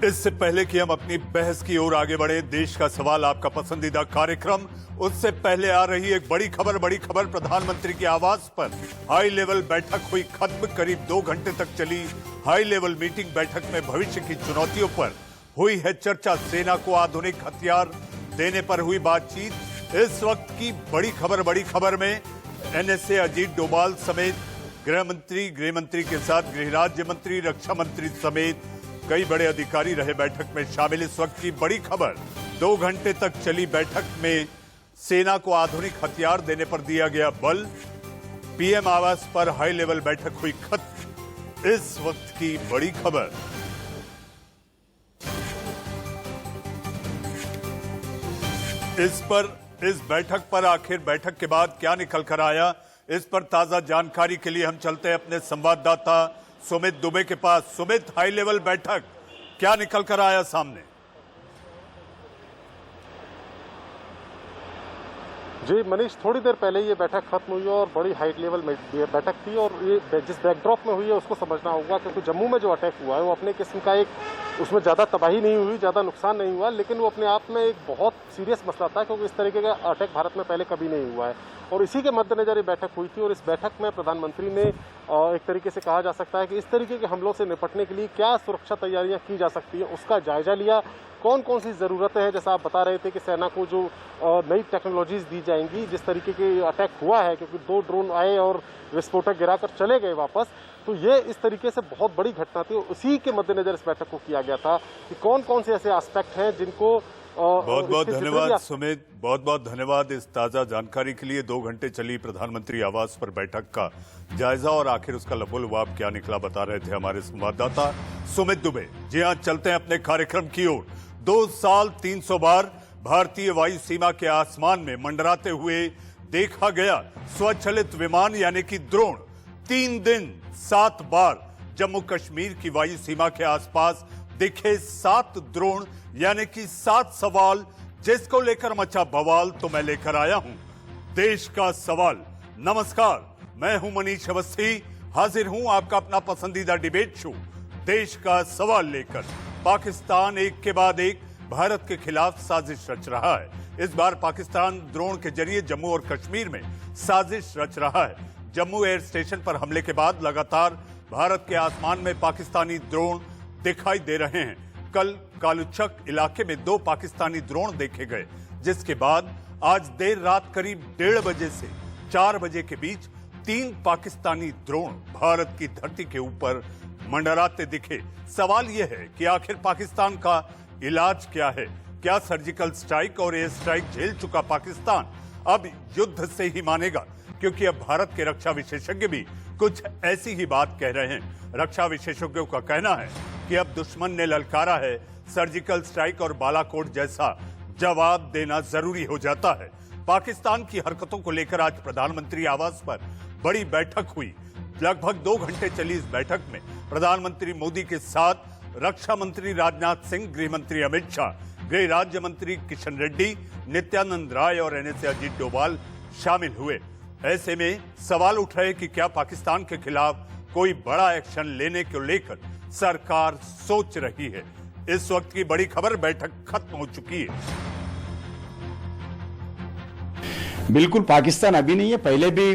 इससे पहले कि हम अपनी बहस की ओर आगे बढ़े, देश का सवाल आपका पसंदीदा कार्यक्रम, उससे पहले आ रही एक बड़ी खबर प्रधानमंत्री के आवास पर हाई लेवल बैठक हुई खत्म। करीब 2 घंटे तक चली हाई लेवल मीटिंग बैठक में भविष्य की चुनौतियों पर हुई है चर्चा। सेना को आधुनिक हथियार देने पर हुई बातचीत। इस वक्त की बड़ी खबर में एनएसए अजीत डोभाल समेत गृह मंत्री के साथ गृह राज्य मंत्री, रक्षा मंत्री समेत कई बड़े अधिकारी रहे बैठक में शामिल। इस वक्त की बड़ी खबर, 2 घंटे तक चली बैठक में सेना को आधुनिक हथियार देने पर दिया गया बल। पीएम आवास पर हाई लेवल बैठक हुई खत्म। इस वक्त की बड़ी खबर। इस बैठक पर आखिर बैठक के बाद क्या निकल कर आया, इस पर ताजा जानकारी के लिए हम चलते हैं अपने संवाददाता सुमित दुबे के पास। सुमित, हाई लेवल बैठक क्या निकल कर आया सामने? जी मनीष, थोड़ी देर पहले ये बैठक खत्म हुई और बड़ी हाई लेवल बैठक थी और ये जिस बैकड्रॉप में हुई है उसको समझना होगा, क्योंकि जम्मू में जो अटैक हुआ है वो अपने किस्म का एक, उसमें ज़्यादा तबाही नहीं हुई, ज़्यादा नुकसान नहीं हुआ, लेकिन वो अपने आप में एक बहुत सीरियस मसला था, क्योंकि इस तरीके का अटैक भारत में पहले कभी नहीं हुआ है। और इसी के मद्देनजर ये बैठक हुई थी और इस बैठक में प्रधानमंत्री ने एक तरीके से कहा जा सकता है कि इस तरीके के हमलों से निपटने के लिए क्या सुरक्षा तैयारियां की जा सकती है उसका जायजा लिया। कौन कौन सी ज़रूरतें हैं, जैसा आप बता रहे थे कि सेना को जो नई टेक्नोलॉजीज दी जाएंगी, जिस तरीके के अटैक हुआ है, क्योंकि 2 ड्रोन आए और विस्फोटक गिराकर चले गए वापस, तो ये इस तरीके से बहुत बड़ी घटना थी। उसी के मद्देनजर इस बैठक को किया गया था कि कौन कौन से ऐसे एस्पेक्ट हैं जिनको बहुत बहुत धन्यवाद सुमित, बहुत बहुत धन्यवाद इस ताजा जानकारी के लिए। 2 घंटे चली प्रधानमंत्री आवास पर बैठक का जायजा और आखिर उसका लबोलबाब क्या निकला, बता रहे थे हमारे संवाददाता सुमित दुबे। जी हाँ, चलते हैं अपने कार्यक्रम की ओर। 2 साल 300 बार भारतीय वायु सीमा के आसमान में मंडराते हुए देखा गया स्वचालित विमान यानी कि ड्रोन। 3 दिन 7 बार जम्मू कश्मीर की वायु सीमा के आसपास दिखे 7 ड्रोन यानी कि 7 सवाल, जिसको लेकर मचा बवाल तो मैं लेकर आया हूं देश का सवाल। नमस्कार, मैं हूं मनीष अवस्थी, हाजिर हूं आपका अपना पसंदीदा डिबेट शो देश का सवाल लेकर। पाकिस्तान एक के बाद एक भारत के खिलाफ साजिश रच रहा है। इस बार पाकिस्तान ड्रोन के जरिए जम्मू और कश्मीर में साजिश रच रहा है। जम्मू एयर स्टेशन पर हमले के बाद लगातार भारत के आसमान में पाकिस्तानी ड्रोन दिखाई दे रहे हैं। कल कालूचक इलाके में 2 पाकिस्तानी ड्रोन देखे गए, जिसके बाद आज देर रात करीब 1:30 बजे से 4 बजे के बीच 3 पाकिस्तानी ड्रोन भारत की धरती के ऊपर मंडराते दिखे। सवाल यह है कि आखिर पाकिस्तान का इलाज क्या है? क्या सर्जिकल स्ट्राइक और एयर स्ट्राइक झेल चुका पाकिस्तान अब युद्ध से ही मानेगा? क्योंकि अब भारत के रक्षा विशेषज्ञ भी कुछ ऐसी ही बात कह रहे हैं। रक्षा विशेषज्ञों का कहना है कि अब दुश्मन ने ललकारा है, सर्जिकल स्ट्राइक और बालाकोट जैसा जवाब देना जरूरी हो जाता है। पाकिस्तान की हरकतों को लेकर आज प्रधानमंत्री आवास पर बड़ी बैठक हुई। लगभग 2 घंटे चली इस बैठक में प्रधानमंत्री मोदी के साथ रक्षा मंत्री राजनाथ सिंह, गृह मंत्री अमित शाह, गृह राज्य मंत्री किशन रेड्डी, नित्यानंद राय और एनएसए अजीत डोभाल शामिल हुए। ऐसे में सवाल उठ रहे कि क्या पाकिस्तान के खिलाफ कोई बड़ा एक्शन लेने को लेकर सरकार सोच रही है। इस वक्त की बड़ी खबर, बैठक खत्म हो चुकी है। बिल्कुल, पाकिस्तान अभी नहीं है, पहले भी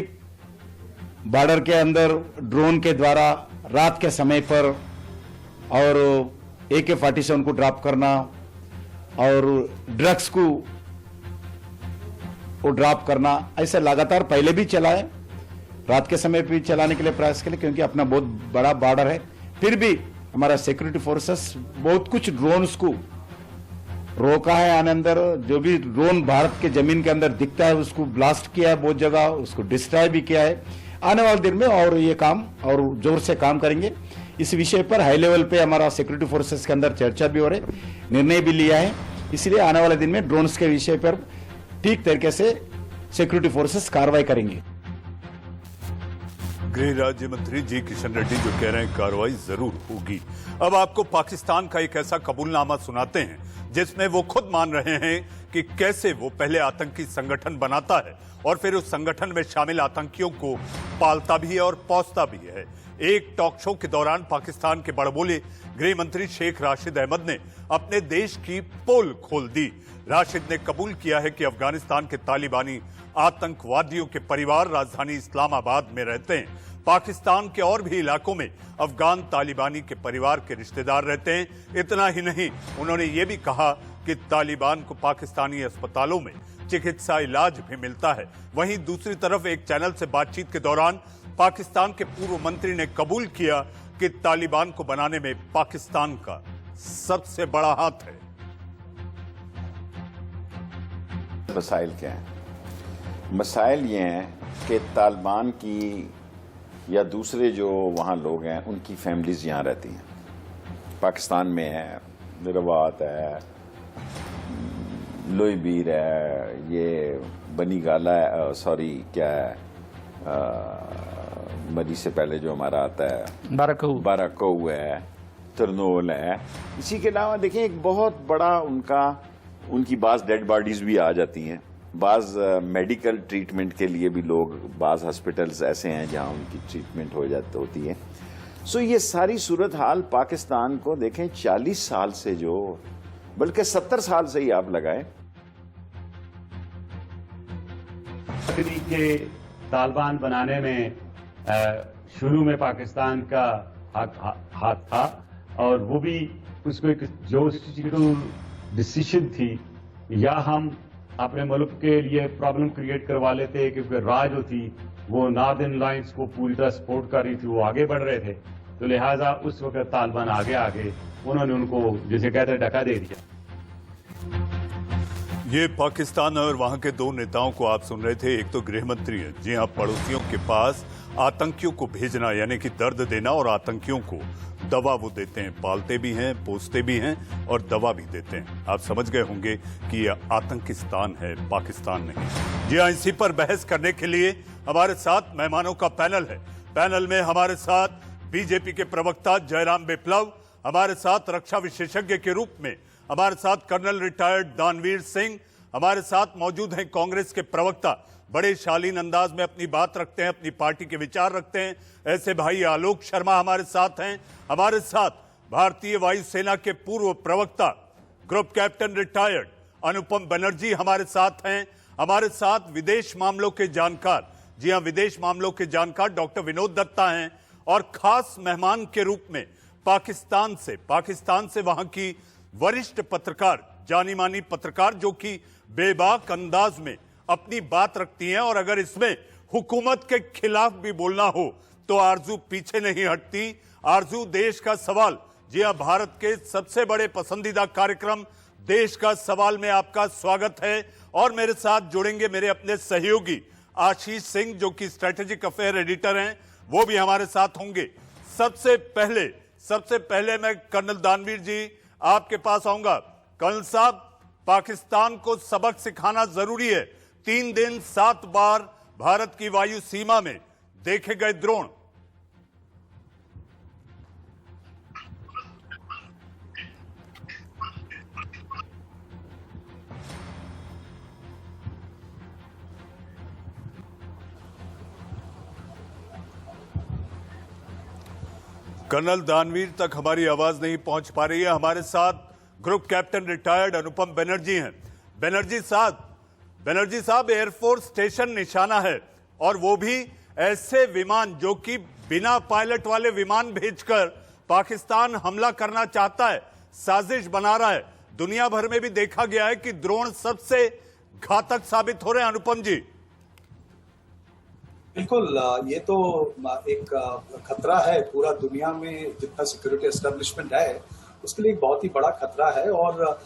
बॉर्डर के अंदर ड्रोन के द्वारा रात के समय पर और AK-47 को ड्रॉप करना और ड्रग्स को ड्रॉप करना, ऐसे लगातार पहले भी चला है। रात के समय भी चलाने के लिए प्रयास के लिए, क्योंकि अपना बहुत बड़ा बॉर्डर है। फिर भी हमारा सिक्योरिटी फोर्सेस बहुत कुछ ड्रोन्स को रोका है आने अंदर। जो भी ड्रोन भारत के जमीन के अंदर दिखता है उसको ब्लास्ट किया है, बहुत जगह उसको डिस्ट्रॉय भी किया है। आने वाले दिन में और ये काम और जोर से काम करेंगे। इस विषय पर हाई लेवल पे हमारा सिक्योरिटी फोर्सेस के अंदर चर्चा भी हो रही, निर्णय भी लिया है। इसलिए आने वाले दिन में ड्रोन्स के विषय पर ठीक तरीके से सिक्योरिटी फोर्सेस कार्रवाई करेंगे। गृह राज्य मंत्री जी किशन रेड्डी जो कह रहे हैं कार्रवाई जरूर होगी। अब आपको पाकिस्तान का एक ऐसा कबूलनामा सुनाते हैं जिसमें वो खुद मान रहे हैं कि कैसे वो पहले आतंकी संगठन बनाता है और फिर उस संगठन में शामिल आतंकियों को पालता भी है और पौसता भी है। एक टॉक शो के दौरान पाकिस्तान के बड़बोले गृह मंत्री शेख राशिद अहमद ने अपने देश की पोल खोल दी। राशिद ने कबूल किया है कि अफगानिस्तान के तालिबानी आतंकवादियों के परिवार राजधानी इस्लामाबाद में रहते हैं। पाकिस्तान के और भी इलाकों में अफगान तालिबानी के परिवार के रिश्तेदार रहते हैं। इतना ही नहीं, उन्होंने ये भी कहा कि तालिबान को पाकिस्तानी अस्पतालों में चिकित्सा इलाज भी मिलता है। वहीं दूसरी तरफ एक चैनल से बातचीत के दौरान पाकिस्तान के पूर्व मंत्री ने कबूल किया कि तालिबान को बनाने में पाकिस्तान का सबसे बड़ा हाथ है। मसाइल क्या हैं? मसाइल ये हैं कि तालिबान की या दूसरे जो वहाँ लोग हैं उनकी फैमिलीज यहाँ रहती हैं, पाकिस्तान में है, निरवात है, लोईबीर है, ये बनी गाला है, सॉरी क्या है, मरी से पहले जो हमारा आता है बाराकऊ है, तरनोल है। इसी के अलावा देखिए एक बहुत बड़ा उनकी बाज डेड बॉडीज भी आ जाती हैं। बाज मेडिकल ट्रीटमेंट के लिए भी लोग, बाज हॉस्पिटल्स ऐसे हैं जहां उनकी ट्रीटमेंट होती है। सो ये सारी सूरत हाल पाकिस्तान को देखें 40 साल से, जो बल्कि 70 साल से ही आप लगाएं, के तालिबान बनाने में शुरू में पाकिस्तान का हाथ था, और वो भी उसको एक जो डिसीजन थी, या हम अपने मुल्क के लिए प्रॉब्लम क्रिएट करवा लेते, क्योंकि राज जो थी वो नॉर्दर्न लाइन्स को पूरी तरह सपोर्ट कर रही थी, वो आगे बढ़ रहे थे, तो लिहाजा उस वक्त तालिबान आगे उन्होंने उनको जिसे कहते हैं धक्का दे दिया। ये पाकिस्तान और वहां के दो नेताओं को आप सुन रहे थे। एक तो गृह मंत्री है, जी हाँ, पड़ोसियों के पास आतंकियों को भेजना यानी कि दर्द देना, और आतंकियों को दवा वो देते हैं, पालते भी हैं, पोसते भी हैं और दवा भी देते हैं। आप समझ गए होंगे कि यह आतंकिस्तान है, पाकिस्तान नहीं। जी हाँ, इसी पर बहस करने के लिए हमारे साथ मेहमानों का पैनल है। पैनल में हमारे साथ बीजेपी के प्रवक्ता जयराम विप्लव, हमारे साथ रक्षा विशेषज्ञ के रूप में हमारे साथ कर्नल रिटायर्ड दानवीर सिंह, हमारे साथ मौजूद हैं कांग्रेस के प्रवक्ता, बड़े शालीन अंदाज में अपनी बात रखते हैं, अपनी पार्टी के विचार रखते हैं, ऐसे भाई आलोक शर्मा हमारे साथ हैं। हमारे साथ भारतीय वायुसेना के पूर्व प्रवक्ता, ग्रुप कैप्टन रिटायर्ड अनुपम बनर्जी हमारे साथ हैं। हमारे साथ विदेश मामलों के जानकार, जी हां, विदेश मामलों के जानकार डॉक्टर विनोद दत्ता हैं। और खास मेहमान के रूप में पाकिस्तान से वहां की वरिष्ठ पत्रकार, जानी मानी पत्रकार, जो कि बेबाक अंदाज में अपनी बात रखती हैं, और अगर इसमें हुकूमत के खिलाफ भी बोलना हो तो आरजू पीछे नहीं हटती। आरजू, देश का सवाल, जी हां, भारत के सबसे बड़े पसंदीदा कार्यक्रम देश का सवाल में आपका स्वागत है। और मेरे साथ जुड़ेंगे मेरे अपने सहयोगी आशीष सिंह, जो कि स्ट्रेटेजिक अफेयर एडिटर हैं, वो भी हमारे साथ होंगे। सबसे पहले मैं कर्नल दानवीर जी आपके पास आऊंगा। कर्नल साहब, पाकिस्तान को सबक सिखाना जरूरी है। 3 दिन 7 बार भारत की वायु सीमा में देखे गए ड्रोन, कर्नल दानवीर तक हमारी आवाज नहीं पहुंच पा रही है। हमारे साथ ग्रुप कैप्टन रिटायर्ड अनुपम बनर्जी हैं। बनर्जी साहब, एयरफोर्स स्टेशन निशाना है, और वो भी ऐसे विमान जो कि बिना पायलट वाले विमान भेजकर पाकिस्तान हमला करना चाहता है, साजिश बना रहा है। दुनिया भर में भी देखा गया है कि ड्रोन सबसे घातक साबित हो रहे हैं। अनुपम जी, बिल्कुल, ये तो एक खतरा है पूरा दुनिया में, जितना सिक्योरिटी एस्टेब्लिशमेंट है उसके लिए एक बहुत ही बड़ा खतरा है। और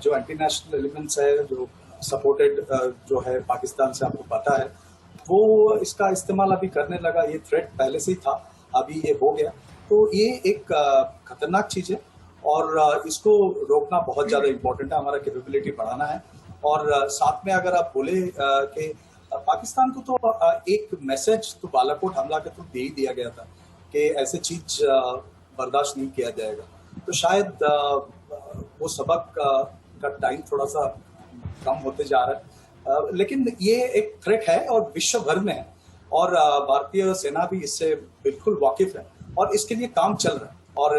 जो एंटी नेशनल एलिमेंट्स है, जो सपोर्टेड जो है पाकिस्तान से, आपको पता है, वो इसका इस्तेमाल अभी करने लगा। ये थ्रेट पहले से ही था, अभी ये हो गया, तो ये एक खतरनाक चीज है, और इसको रोकना बहुत ज्यादा इम्पोर्टेंट है। हमारा कैपेबिलिटी बढ़ाना है। और साथ में अगर आप बोले कि पाकिस्तान को तो एक मैसेज तो बालाकोट हमला के तो दे ही दिया गया था कि ऐसे चीज बर्दाश्त नहीं किया जाएगा, तो शायद वो सबक का टाइम थोड़ा सा कम होते जा रहा है। लेकिन ये एक थ्रेट है और विश्व भर में है। और भारतीय सेना भी इससे बिल्कुल वाकिफ है और इसके लिए काम चल रहा है। और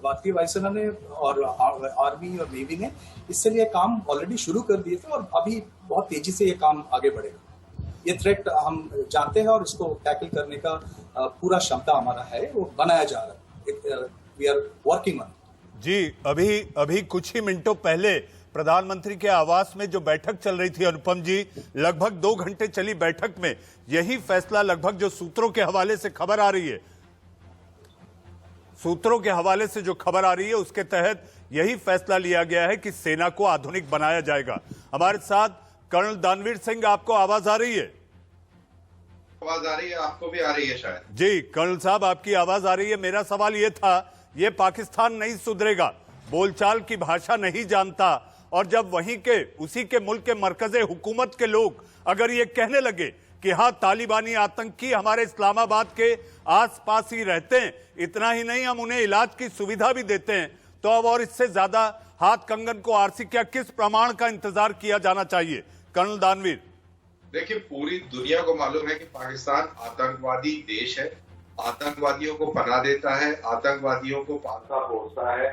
भारतीय वायुसेना ने और आर्मी और नेवी ने इससे लिए काम ऑलरेडी शुरू कर दिए थे और अभी बहुत तेजी से ये काम आगे बढ़ेगा। ये थ्रेट हम जानते हैं और इसको टैकल करने का पूरा क्षमता हमारा है, वो बनाया जा रहा है। We are working on. जी, अभी कुछ ही मिनटों पहले प्रधानमंत्री के आवास में जो बैठक चल रही थी अनुपम जी, लगभग 2 घंटे चली बैठक में यही फैसला, लगभग जो सूत्रों के हवाले से खबर आ रही है, सूत्रों के हवाले से जो खबर आ रही है उसके तहत यही फैसला लिया गया है कि सेना को आधुनिक बनाया जाएगा। हमारे साथ कर्नल दानवीर सिंह, आपको आवाज आ रही है? आवाज आ रही है, आपको भी आ रही है शायद। जी कर्नल साहब, आपकी आवाज आ रही है। मेरा सवाल यह था, ये पाकिस्तान नहीं सुधरेगा, बोलचाल की भाषा नहीं जानता, और जब वहीं के उसी के मुल्क के मरकजे हुकूमत के लोग अगर ये कहने लगे कि हाँ तालिबानी आतंकी हमारे इस्लामाबाद के आसपास ही रहते हैं, इतना ही नहीं हम उन्हें इलाज की सुविधा भी देते हैं, तो अब और इससे ज्यादा हाथ कंगन को आरसी क्या किस प्रमाण का इंतजार किया जाना चाहिए? कर्नल दानवीर, देखिए, पूरी दुनिया को मालूम है कि पाकिस्तान आतंकवादी देश है, आतंकवादियों को पनाह देता है, आतंकवादियों को पालता पोसता है,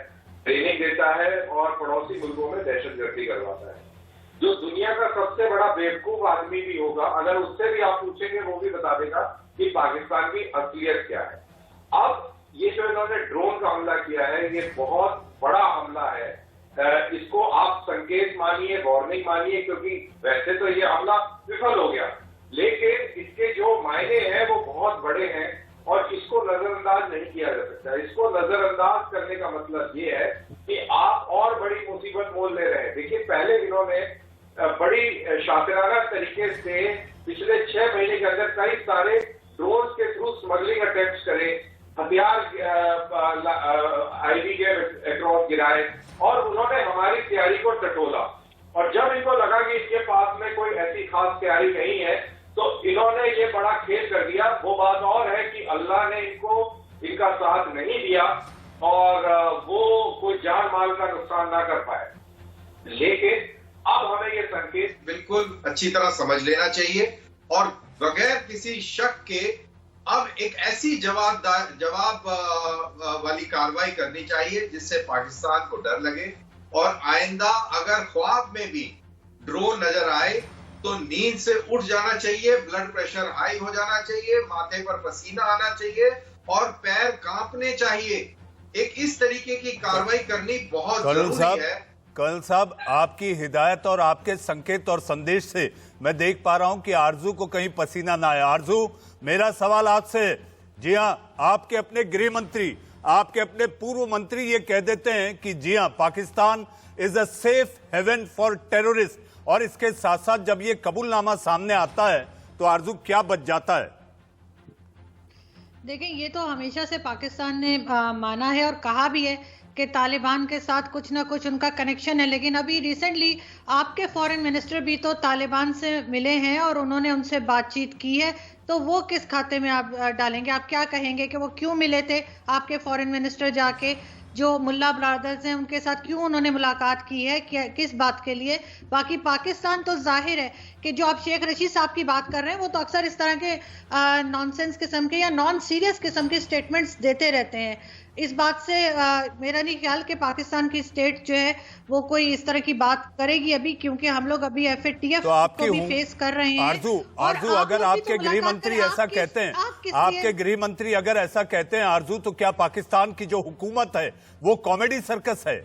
ट्रेनिंग देता है और पड़ोसी मुल्कों में दहशतगर्दी करवाता है। जो दुनिया का सबसे बड़ा बेवकूफ आदमी भी होगा, अगर उससे भी आप पूछेंगे वो भी बता देगा कि पाकिस्तान की असलियत क्या है। अब ये जो इन्होंने ड्रोन का हमला किया है, ये बहुत बड़ा हमला है। इसको आप संकेत मानिए, वार्निंग मानिए, क्योंकि वैसे तो ये हमला विफल हो गया, लेकिन इसके जो मायने हैं वो बहुत बड़े हैं और इसको नजरअंदाज नहीं किया जा सकता। इसको नजरअंदाज करने का मतलब ये है कि आप और बड़ी मुसीबत मोल ले रहे हैं। देखिए, पहले इन्होंने बड़ी शातिराना तरीके से पिछले 6 महीने के अंदर कई सारे ड्रोन के थ्रू स्मगलिंग अटेम्प्ट करे, हथियार आईबी के अक्रॉस गिराए और उन्होंने हमारी तैयारी को टटोला। और जब इनको लगा कि इनके पास में कोई ऐसी खास तैयारी नहीं है तो इन्होंने ये बड़ा खेल कर दिया। वो बात और है कि अल्लाह ने इनको इनका साथ नहीं दिया और वो कोई जान माल का नुकसान ना कर पाए, लेकिन अब हमें ये संकेत बिल्कुल अच्छी तरह समझ लेना चाहिए और बगैर किसी शक के अब एक ऐसी जवाब वाली कार्रवाई करनी चाहिए जिससे पाकिस्तान को डर लगे और आइंदा अगर ख्वाब में भी ड्रोन नजर आए तो नींद से उठ जाना चाहिए, ब्लड प्रेशर हाई हो जाना चाहिए, माथे पर पसीना आना चाहिए और पैर कांपने चाहिए। एक इस तरीके की कार्रवाई करनी बहुत जरूरी है। कर्नल साहब, आपकी हिदायत और आपके संकेत और संदेश से मैं देख पा रहा हूं कि आरजू को कहीं पसीना ना आए। आरजू, मेरा सवाल आपसे, जी हाँ, आपके अपने गृह मंत्री, आपके अपने पूर्व मंत्री ये कह देते हैं कि जी हाँ, Pakistan is a safe haven for terrorist, और इसके साथ साथ जब ये कबूलनामा सामने आता है तो आरजू क्या बच जाता है? देखिए, ये तो हमेशा से पाकिस्तान ने माना है और कहा भी है कि तालिबान के साथ कुछ ना कुछ उनका कनेक्शन है, लेकिन अभी रिसेंटली आपके फॉरेन मिनिस्टर भी तो तालिबान से मिले हैं और उन्होंने उनसे बातचीत की है, तो वो किस खाते में आप डालेंगे? आप क्या कहेंगे कि वो क्यों मिले थे आपके फॉरेन मिनिस्टर जाके, जो मुल्ला ब्रदर्स हैं उनके साथ क्यों उन्होंने मुलाकात की है, किस बात के लिए? बाकी पाकिस्तान तो जाहिर है कि जो आप शेख रशीद साहब की बात कर रहे हैं वो तो अक्सर इस तरह के नॉनसेंस किस्म के या नॉन सीरियस किस्म के स्टेटमेंट्स देते रहते हैं। इस बात से मेरा नहीं ख्याल कि पाकिस्तान की स्टेट जो है वो कोई इस तरह की बात करेगी अभी, क्योंकि हम लोग अभी FATF को भी फेस कर रहे हैं। आरजू, अगर आपके गृह मंत्री ऐसा कहते हैं, आपके गृह मंत्री अगर ऐसा कहते हैं आरजू, तो क्या पाकिस्तान की जो हुकूमत है वो कॉमेडी सर्कस है?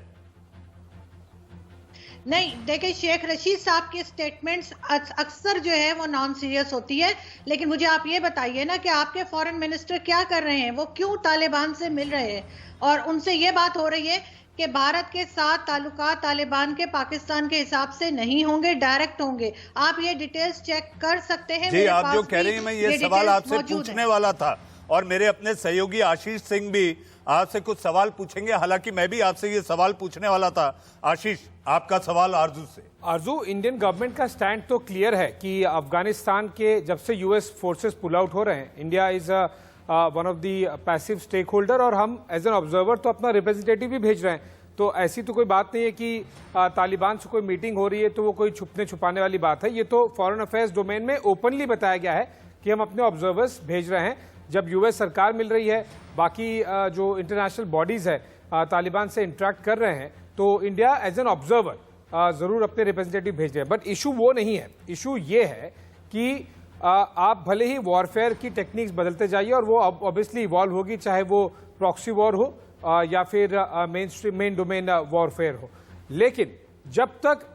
नहीं, देखिए, शेख रशीद साहब की स्टेटमेंट्स अक्सर जो है वो नॉन सीरियस होती है, लेकिन मुझे आप ये बताइए ना कि आपके फॉरेन मिनिस्टर क्या कर रहे हैं? वो क्यों तालिबान से मिल रहे हैं और उनसे ये बात हो रही है कि भारत के साथ ताल्लुकात तालिबान के पाकिस्तान के हिसाब से नहीं होंगे, डायरेक्ट होंगे। आप ये डिटेल्स चेक कर सकते हैं। जी, आप जो कह रही हैं, मैं ये सवाल आपसे पूछने वाला था और मेरे अपने सहयोगी आशीष सिंह भी आपसे कुछ सवाल पूछेंगे, हालांकि मैं भी आपसे ये सवाल पूछने वाला था। आशीष, आपका सवाल आरजू से। आरजू, इंडियन गवर्नमेंट का स्टैंड तो क्लियर है कि अफगानिस्तान के जब से US फोर्सेस पुल आउट हो रहे हैं, India is one of the passive stakeholder और हम एज एन ऑब्जर्वर तो अपना रिप्रेजेंटेटिव भी भेज रहे हैं। तो ऐसी तो कोई बात नहीं है कि तालिबान से कोई मीटिंग हो रही है तो वो कोई छुपने छुपाने वाली बात है। ये तो फॉरेन अफेयर्स डोमेन में ओपनली बताया गया है कि हम अपने ऑब्जर्वर्स भेज रहे हैं। जब यूएस सरकार मिल रही है, बाकी जो इंटरनेशनल बॉडीज़ है तालिबान से इंटरेक्ट कर रहे हैं, तो इंडिया एज एन ऑब्जर्वर ज़रूर अपने रिप्रेजेंटेटिव भेज रहे हैं। बट इशू वो नहीं है, इशू ये है कि आप भले ही वॉरफेयर की टेक्निक्स बदलते जाइए और वो ऑब्वियसली इवॉल्व होगी, चाहे वो प्रॉक्सी वॉर हो या फिर मेन डोमेन वॉरफेयर हो, लेकिन जब तक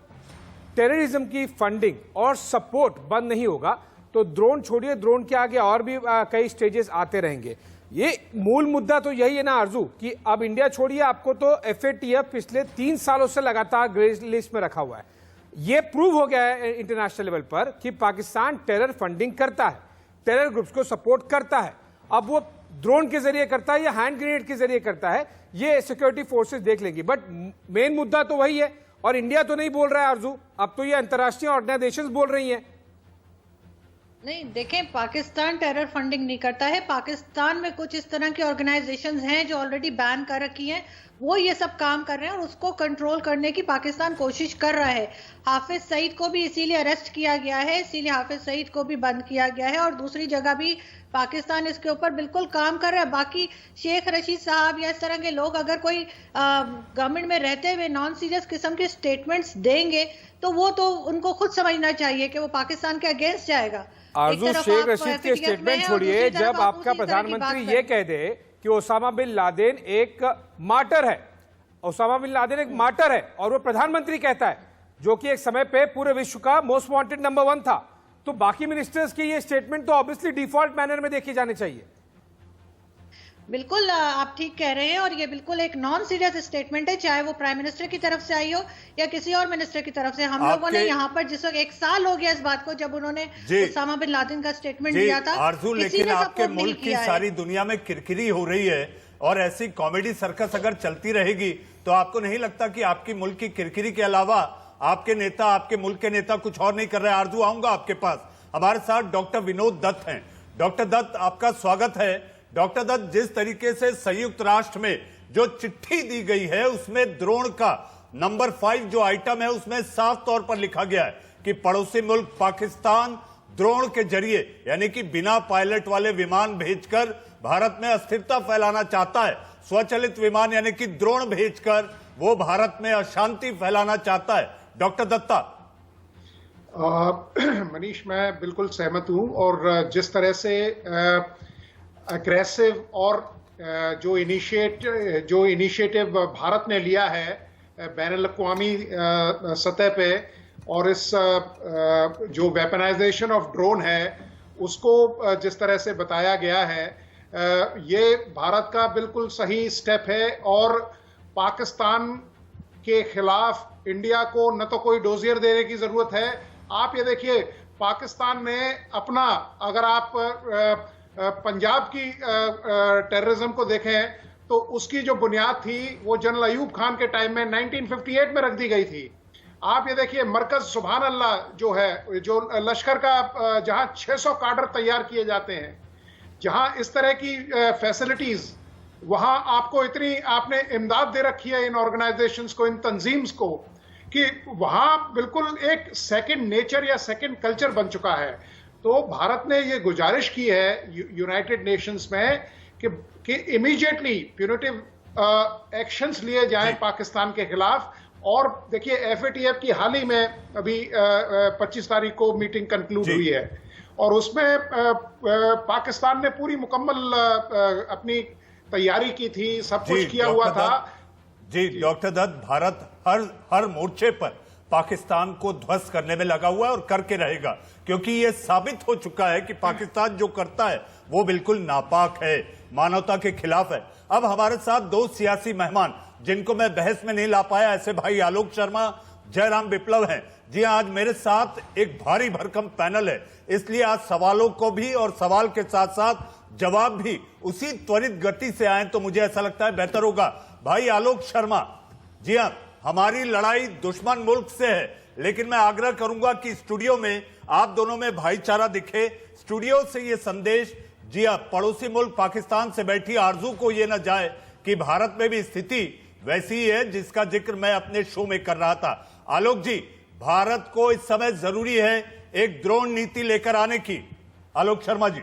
टेररिज्म की फंडिंग और सपोर्ट बंद नहीं होगा तो ड्रोन छोड़िए, ड्रोन के आगे और भी कई स्टेजेस आते रहेंगे। ये मूल मुद्दा तो यही है ना आरजू, कि अब इंडिया छोड़िए, आपको तो FATF पिछले 3 सालों से लगातार ग्रे लिस्ट में रखा हुआ है। ये प्रूव हो गया है इंटरनेशनल लेवल पर कि पाकिस्तान टेरर फंडिंग करता है, टेरर ग्रुप्स को सपोर्ट करता है। अब वो ड्रोन के जरिए करता है या हैंड ग्रेनेड के जरिए करता है, ये सिक्योरिटी फोर्सेस देख लेंगी। बट मेन मुद्दा तो वही है, और इंडिया तो नहीं बोल रहा है आरजू, अब तो ये अंतर्राष्ट्रीय ऑर्गेनाइजेशंस बोल रही हैं। नहीं, देखें, पाकिस्तान टेरर फंडिंग नहीं करता है। पाकिस्तान में कुछ इस तरह की ऑर्गेनाइजेशंस हैं जो ऑलरेडी बैन कर रखी हैं, वो ये सब काम कर रहे हैं और उसको कंट्रोल करने की पाकिस्तान कोशिश कर रहा है। हाफिज सईद को भी इसीलिए अरेस्ट किया गया है, इसीलिए हाफिज सईद को भी बंद किया गया है, और दूसरी जगह भी पाकिस्तान इसके ऊपर बिल्कुल काम कर रहा है। बाकी शेख रशीद साहब या इस तरह के लोग अगर कोई गवर्नमेंट में रहते हुए नॉन सीरियस किस्म के स्टेटमेंट्स देंगे तो वो तो उनको खुद समझना चाहिए कि वो पाकिस्तान के अगेंस्ट जाएगा। आरजू, शेख रशीद के स्टेटमेंट छोड़िए, जब आपका प्रधानमंत्री ये कह दे कि ओसामा बिन लादेन एक मार्टर है, ओसामा बिन लादेन एक मार्टर है, और वो प्रधानमंत्री कहता है, जो कि एक समय पे पूरे विश्व का मोस्ट वांटेड नंबर 1 था, तो बाकी मिनिस्टर्स की ये स्टेटमेंट तो ऑब्वियसली डिफॉल्ट मैनर में देखे जाने चाहिए। बिल्कुल आप ठीक कह रहे हैं, और ये बिल्कुल एक नॉन सीरियस स्टेटमेंट है, चाहे वो प्राइम मिनिस्टर की तरफ से आई हो या किसी और मिनिस्टर की तरफ से। हम लोगों ने यहाँ पर जिस वक्त 1 साल हो गया इस बात को जब उन्होंने ओसामा बिन लादेन का स्टेटमेंट दिया था। आरजू, लेकिन आपके मुल्क की सारी दुनिया में किरकिरी हो रही है, और ऐसी कॉमेडी सर्कस अगर चलती रहेगी तो आपको नहीं लगता कि आपकी मुल्क की किरकिरी के अलावा आपके नेता, आपके मुल्क के नेता कुछ और नहीं कर रहे? आरजू, आऊंगा आपके पास। हमारे साथ डॉक्टर विनोद दत्त हैं। डॉक्टर दत्त, आपका स्वागत है। डॉक्टर दत्त, जिस तरीके से संयुक्त राष्ट्र में जो चिट्ठी दी गई है उसमें ड्रोन का नंबर 5 जो आइटम है उसमें साफ तौर पर लिखा गया है कि पड़ोसी मुल्क पाकिस्तान ड्रोन के जरिए, यानी कि बिना पायलट वाले विमान भेजकर भारत में अस्थिरता फैलाना चाहता है। स्वचालित विमान यानी कि ड्रोन भेजकर वो भारत में अशांति फैलाना चाहता है। डॉक्टर दत्ता। मनीष, मैं बिल्कुल सहमत हूं, और जिस तरह से अग्रेसिव और जो इनिशिएटिव भारत ने लिया है बैनुल-अक़वामी सतह पे, और इस जो वेपनाइजेशन ऑफ ड्रोन है उसको जिस तरह से बताया गया है, ये भारत का बिल्कुल सही स्टेप है। और पाकिस्तान के खिलाफ इंडिया को न तो कोई डोजियर देने की जरूरत है। आप ये देखिए, पाकिस्तान ने अपना, अगर आप पंजाब की टेररिज्म को देखें तो उसकी जो बुनियाद थी वो जनरल अयूब खान के टाइम में 1958 में रख दी गई थी। आप ये देखिए, मरकज सुभान अल्लाह जो है, जो लश्कर का, जहां 600 काडर तैयार किए जाते हैं, जहां इस तरह की फैसिलिटीज, वहां आपको इतनी आपने इमदाद दे रखी है इन ऑर्गेनाइजेशंस को, इन तंजीम्स को, कि वहां बिल्कुल एक सेकंड नेचर या सेकंड कल्चर बन चुका है। तो भारत ने ये गुजारिश की है यूनाइटेड नेशंस में कि इमीडिएटली प्यूनिटिव एक्शंस लिए जाएं पाकिस्तान के खिलाफ। और देखिए, FATF की हाल ही में अभी 25 तारीख को मीटिंग कंक्लूड हुई है, और उसमें पाकिस्तान ने पूरी मुकम्मल अपनी तैयारी की थी, सब कुछ किया हुआ था। जी डॉक्टर दत्त, भारत हर मोर्चे पर पाकिस्तान को ध्वस्त करने में लगा हुआ है और करके रहेगा, क्योंकि यह साबित हो चुका है कि पाकिस्तान जो करता है वो बिल्कुल नापाक है, मानवता के खिलाफ है। अब हमारे साथ 2 सियासी मेहमान जिनको मैं बहस में नहीं ला पाया, ऐसे भाई आलोक शर्मा, जयराम विप्लव हैं। जी आज मेरे साथ एक भारी भरकम पैनल है, इसलिए आज सवालों को भी और सवाल के साथ साथ जवाब भी उसी त्वरित गति से आए तो मुझे ऐसा लगता है बेहतर होगा। भाई आलोक शर्मा, जी हाँ, हमारी लड़ाई दुश्मन मुल्क से है, लेकिन मैं आग्रह करूंगा कि स्टूडियो में आप दोनों में भाईचारा दिखे। स्टूडियो से ये संदेश, जी हाँ, पड़ोसी मुल्क पाकिस्तान से बैठी आरजू को ये न जाए कि भारत में भी स्थिति वैसी ही है जिसका जिक्र मैं अपने शो में कर रहा था। आलोक जी, भारत को इस समय जरूरी है एक ड्रोन नीति लेकर आने की। आलोक शर्मा जी।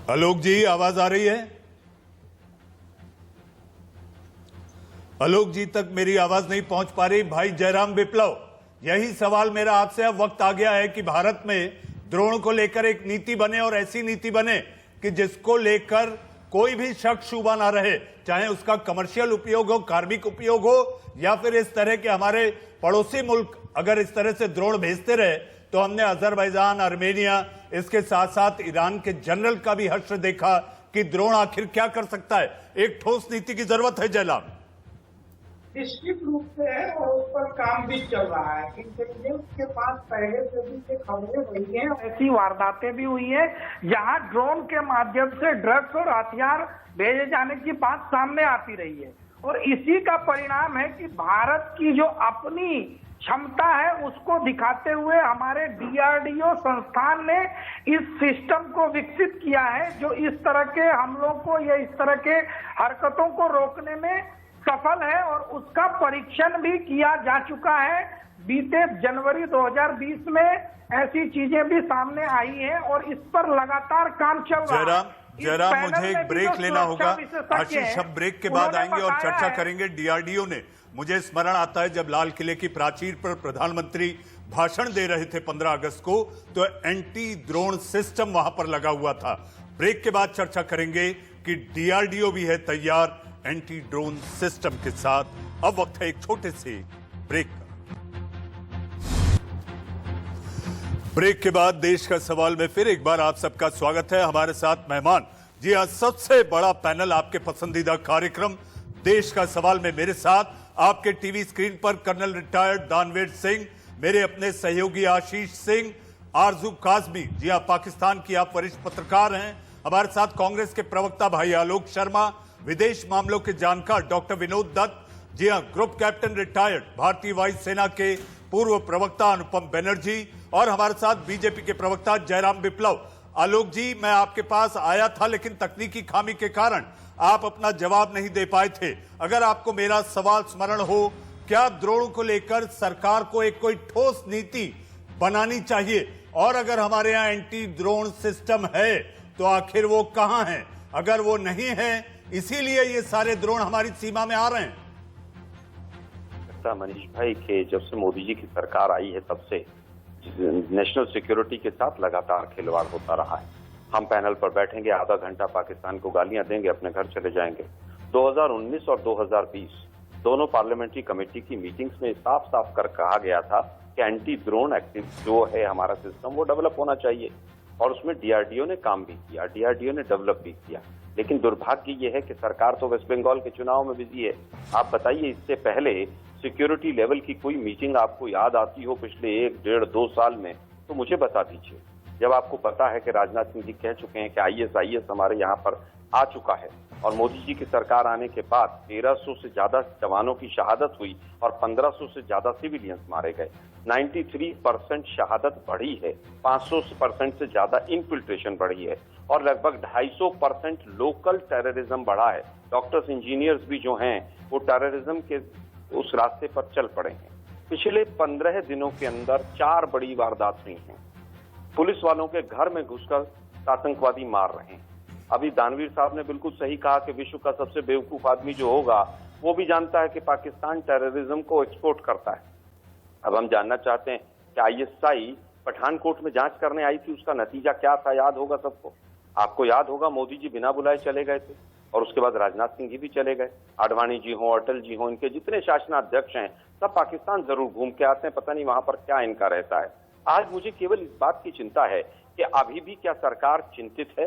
आलोक जी, आवाज आ रही है? आलोक जी तक मेरी आवाज नहीं पहुंच पा रही। भाई जयराम विप्लव, यही सवाल मेरा आपसे। अब वक्त आ गया है कि भारत में ड्रोन को लेकर एक नीति बने, और ऐसी नीति बने कि जिसको लेकर कोई भी शक शुबा ना रहे, चाहे उसका कमर्शियल उपयोग हो, कार्मिक उपयोग हो, या फिर इस तरह के हमारे पड़ोसी मुल्क अगर इस तरह से ड्रोन भेजते रहे तो हमने अजरबैजान, आर्मेनिया, इसके साथ साथ ईरान के जनरल का भी हश्र देखा कि ड्रोन आखिर क्या कर सकता है। एक ठोस नीति की जरूरत है जयराम। निश्चित रूप से है, और उस पर काम भी चल रहा है। इंटेलिजेंस के पास पहले से भी खबरें हुई हैं, ऐसी वारदातें भी हुई है जहां ड्रोन के माध्यम से ड्रग्स और हथियार भेजे जाने की बात सामने आती रही है। और इसी का परिणाम है कि भारत की जो अपनी क्षमता है उसको दिखाते हुए हमारे डीआरडीओ संस्थान ने इस सिस्टम को विकसित किया है, जो इस तरह के हमलों को या इस तरह के हरकतों को रोकने में सफल है। और उसका परीक्षण भी किया जा चुका है। बीते जनवरी 2020 में ऐसी चीजें भी सामने आई हैं और इस पर लगातार काम चल रहा है। जयराम, मुझे एक ब्रेक लेना होगा। आशीष, हम ब्रेक के बाद आएंगे और चर्चा करेंगे। डीआरडीओ ने, मुझे स्मरण आता है जब लाल किले की प्राचीर पर प्रधानमंत्री भाषण दे रहे थे 15 अगस्त को, तो एंटी ड्रोन सिस्टम वहां पर लगा हुआ था। ब्रेक के बाद चर्चा करेंगे कि डीआरडीओ भी है तैयार एंटी ड्रोन सिस्टम के साथ। अब वक्त है एक छोटे से ब्रेक का। ब्रेक के बाद देश का सवाल में फिर एक बार आप सबका स्वागत है। हमारे साथ मेहमान, जी हाँ, सबसे बड़ा पैनल, आपके पसंदीदा कार्यक्रम देश का सवाल में मेरे साथ आपके टीवी स्क्रीन पर कर्नल रिटायर्ड दानवीर सिंह, मेरे अपने सहयोगी आशीष सिंह, आरजू काजमी, जी हाँ, पाकिस्तान की आप वरिष्ठ पत्रकार हैं। हमारे साथ कांग्रेस के प्रवक्ता भाई आलोक शर्मा, विदेश मामलों के जानकार डॉक्टर विनोद दत्त, जी हाँ, ग्रुप कैप्टन रिटायर्ड भारतीय वायुसेना के पूर्व प्रवक्ता अनुपम बनर्जी, और हमारे साथ बीजेपी के प्रवक्ता जयराम विप्लव। आलोक जी, मैं आपके पास आया था लेकिन तकनीकी खामी के कारण आप अपना जवाब नहीं दे पाए थे। अगर आपको मेरा सवाल स्मरण हो, क्या ड्रोन को लेकर सरकार को एक कोई ठोस नीति बनानी चाहिए, और अगर हमारे यहाँ एंटी ड्रोन सिस्टम है तो आखिर वो कहां है? अगर वो नहीं है, इसीलिए ये सारे ड्रोन हमारी सीमा में आ रहे हैं। मनीष भाई के जब से मोदी जी की सरकार आई है तब से नेशनल सिक्योरिटी के साथ लगातार खिलवाड़ होता रहा है। हम पैनल पर बैठेंगे, आधा घंटा पाकिस्तान को गालियां देंगे, अपने घर चले जाएंगे। 2019 और 2020 दोनों पार्लियामेंट्री कमेटी की मीटिंग्स में साफ साफ कर कहा गया था कि एंटी ड्रोन एक्टिव जो है हमारा सिस्टम वो डेवलप होना चाहिए, और उसमें डीआरडीओ ने काम भी किया, डीआरडीओ ने डेवलप भी किया। लेकिन दुर्भाग्य ये है कि सरकार तो वेस्ट बंगाल के चुनाव में बिजी है। आप बताइए, इससे पहले सिक्योरिटी लेवल की कोई मीटिंग आपको याद आती हो पिछले 1, 1.5, 2 साल में, तो मुझे बता दीजिए। जब आपको पता है कि राजनाथ सिंह जी कह चुके हैं कि आईएसआईएस हमारे यहाँ पर आ चुका है, और मोदी जी की सरकार आने के बाद 1300 से ज्यादा जवानों की शहादत हुई और 1500 से ज्यादा सिविलियंस मारे गए, 93% शहादत बढ़ी है, 500% से ज्यादा इनफिल्ट्रेशन बढ़ी है, और लगभग 250% लोकल टेररिज्म बढ़ा है। डॉक्टर्स, इंजीनियर्स भी जो हैं वो टेररिज्म के उस रास्ते पर चल पड़े हैं। पिछले 15 दिनों के अंदर 4 बड़ी वारदात हुई हैं। पुलिस वालों के घर में घुसकर आतंकवादी मार रहे हैं। अभी दानवीर साहब ने बिल्कुल सही कहा कि विश्व का सबसे बेवकूफ आदमी जो होगा वो भी जानता है कि पाकिस्तान टेररिज्म को एक्सपोर्ट करता है। अब हम जानना चाहते हैं कि आईएसआई पठानकोट में जांच करने आई थी, उसका नतीजा क्या था? याद होगा सबको। आपको याद होगा मोदी जी बिना बुलाए चले गए थे, और उसके बाद राजनाथ सिंह जी भी चले गए। आडवाणी जी हो, अटल जी हो, इनके जितने शासनाध्यक्ष हैं सब पाकिस्तान जरूर घूम के आते हैं, पता नहीं वहां पर क्या इनका रहता है। आज मुझे केवल इस बात की चिंता है कि अभी भी क्या सरकार चिंतित है?